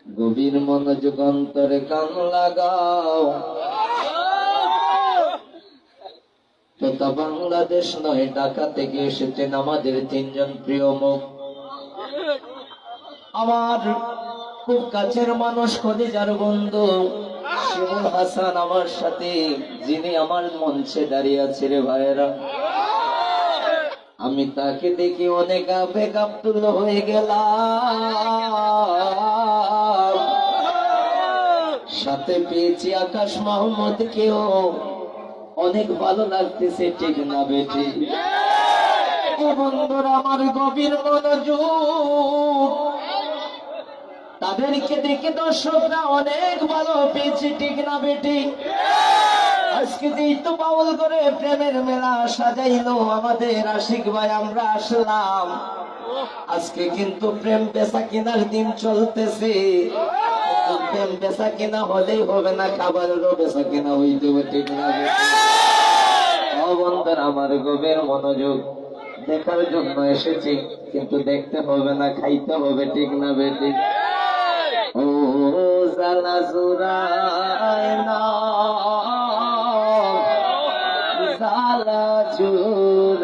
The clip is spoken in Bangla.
গভীর মনোযোগ অন্তরে কান লাগাও। তথা বাংলাদেশ নয়, ঢাকা থেকে এসেছেন আমাদের তিনজন প্রিয় মুখ। আমার খুব কাছের মানুষ, খদিজার বন্ধু শিমুল হাসান আমার সাথে, যিনি আমার মঞ্চে দাঁড়িয়ে আছে। রে ভাইয়েরা, আমি তাকে দেখি অনেক আবেগ আপ্লুত হয়ে গেলাম। সাথে পেয়েছি আকাশ মাহমুদ কেও, অনেক ভালো লাগতেছে, ঠিক না বেটি? ও বন্ধুরা, আমার গভীর মনোযোগ, তাদেরকে দেখে দর্শকরা অনেক ভালো পেয়েছে, ঠিক না বেটি? আজকে যেই তো বাউল করে প্রেমের মেলা সাজাইলো আমাদের আশিক ভাই, আমরা আসলাম। আজকে কিন্তু প্রেম বেচা কেনার দিন চলতেছে। প্রেম বেচা কেনা হলেই হবে না, খাবারেরও বেচা কেনা হইতে হবে, ঠিক না বেটি? ও বন্ধুরা, আমার গভীর মনোযোগ, দেখার জন্য এসেছি, কিন্তু দেখতে হবে না, খাইতে হবে, ঠিক না বেটি? ও জালা জুরায় না, জালা জুর